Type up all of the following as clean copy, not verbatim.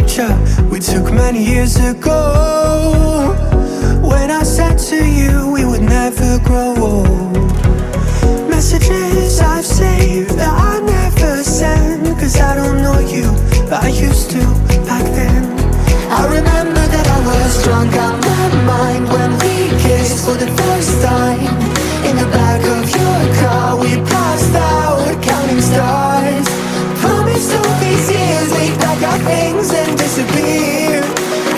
picture we took many years ago, when I said to you we would never grow old. Messages I've saved that I never send, cause I don't know you, but I used to back then. I remember that I was drunk out my mind when we kissed for the first time. In the back of your car we passed out counting stars. Promised all these years we'd pack our things and disappear.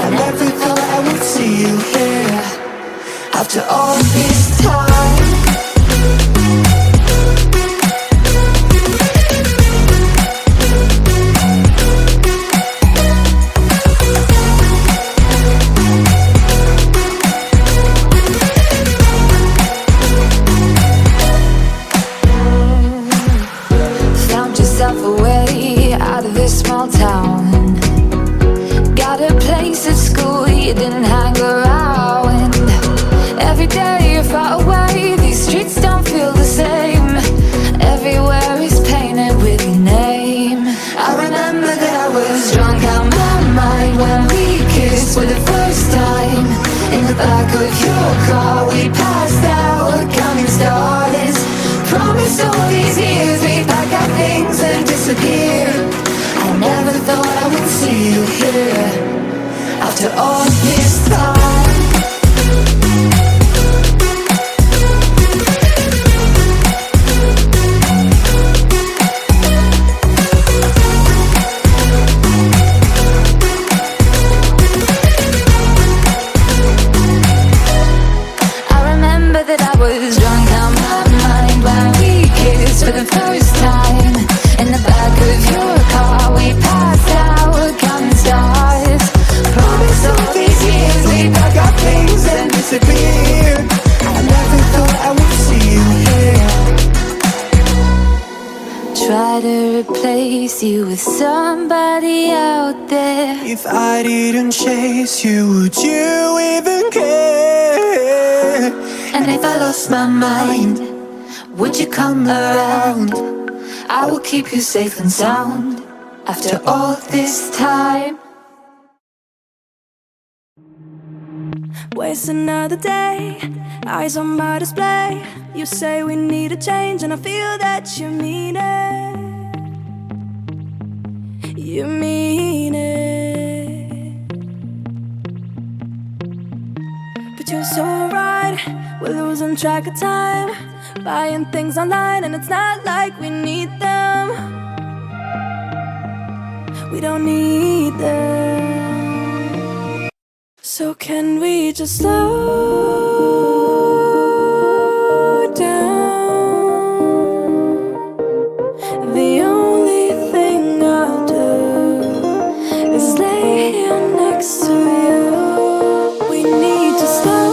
I never thought I would see you here after all this time. Small town, got a place at school you didn't hang around. Every day you're far away, these streets don't feel the same. Everywhere is painted with your name. I remember that I was drunk out my mind when we kissed for the first time. In the back of your car we passed out counting stars. Promised all these years we'd pack our things and disappear. I never thought I would see you here after all this time. I remember that I was drunk out my mind when we kissed for the first time. In the back of your car we passed out counting stars. Promised all these years we'd pack our things and disappear. I never thought I would see you here. Try to replace you with somebody out there. If I didn't chase you, would you even care? And if I lost my mind, would you come around? I will keep you safe and sound after all this time. Waste another day, eyes on my display. You say we need a change and I feel that you mean it. You mean it. But you're so right, we're losing track of time. Buying things online and it's not like we need them. We don't need them. So can we just slow down? The only thing I'll do is lay here next to you. We need to slow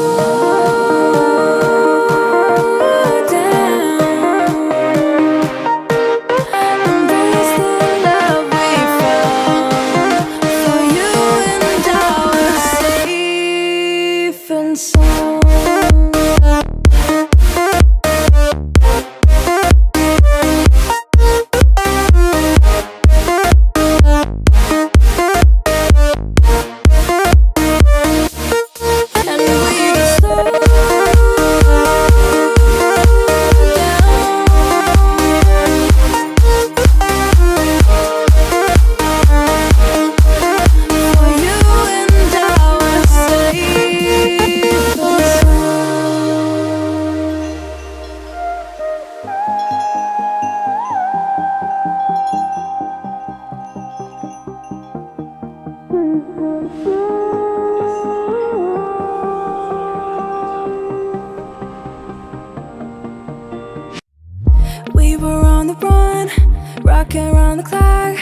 rocking around the clock.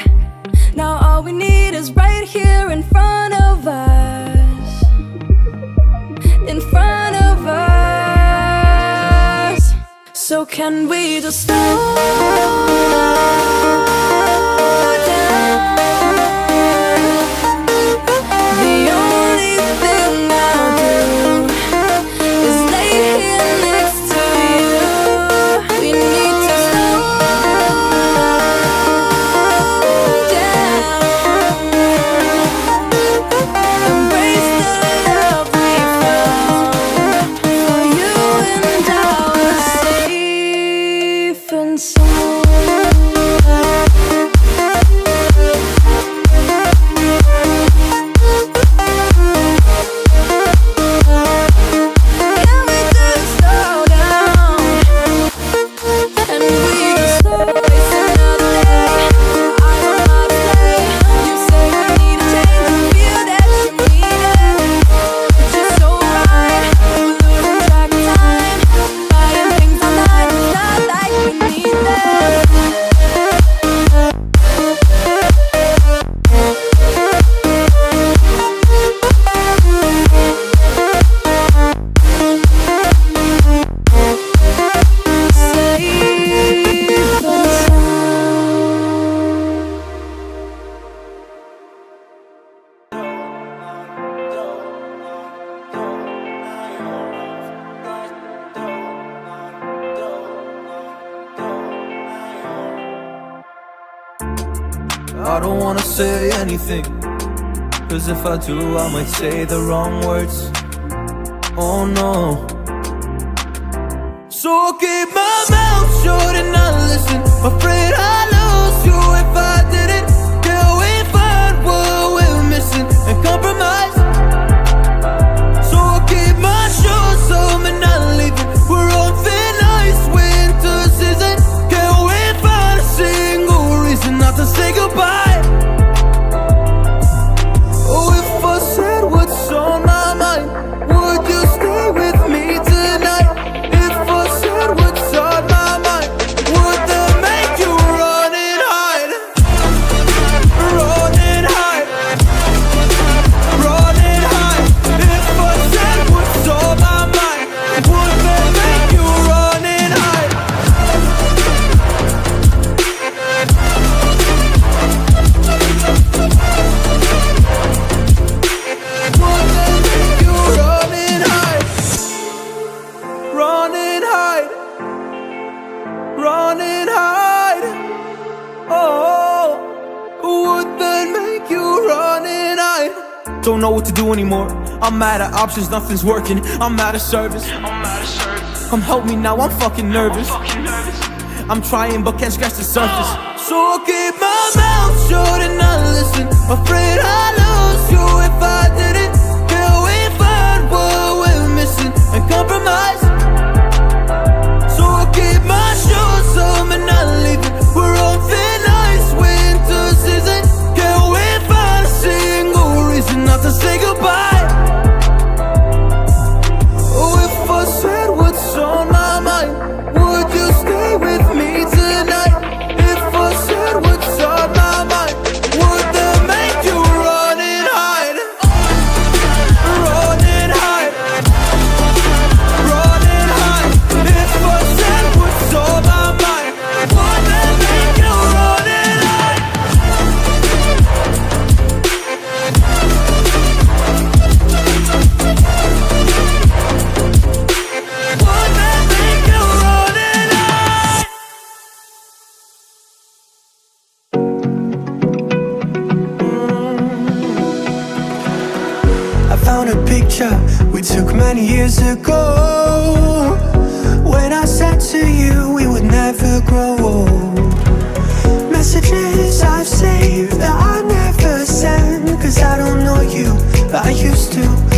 Now all we need is right here in front of us. In front of us. So can we just slow down? The only thing I'll do is lay here next to you. We need to slow down. inside. Can we just slow down and we just waste another day? I will not stay. You say we need a change, feel that you need it. It's just so right, we're losing track of time, buying things online. It's not like we need them. Safe and sound. I don't wanna say anything, cause if I do I might say the wrong words. Oh no. So I'll keep my mouth shut and not listen. Afraid I'd lose you if I didn't. Till we find what we're missing and compromise. So I'll keep my shoes on and not leaving. We're on thin ice, winter season. Can we find a single reason not to say goodbye? Oh, if I said what's on my mind, would you stay with me tonight? If I said what's on my mind, would that make you run and hide? Run and hide. Run and hide. If I said what's on my mind, would that make you run and hide? Would that make you run and hide? Run and hide. Run and hide. Oh, would that make you run and hide? Don't know what to do anymore. I'm out of options, nothing's working. I'm out of service. Come help me now, I'm fucking nervous. I'm trying but can't scratch the surface. So I'll keep my mouth shut and not listen. Afraid I'd lose you if I didn't. Till we find what we're missing and compromise. So I'll keep my shoes on and not leaving. We're on thin ice, winter season. Can we find a single reason not to say goodbye? Oh, if I said what's on my mind, would you stay with me tonight? If I said what's on my mind, would that make you run and hide? Run and hide. Run and hide. If I said what's on my mind, would that make you run and hide? Would that make you run and hide? I found a picture we took many years ago, when I said to you we would never grow old. Messages I've saved that I never send, cause I don't know you, but I used to.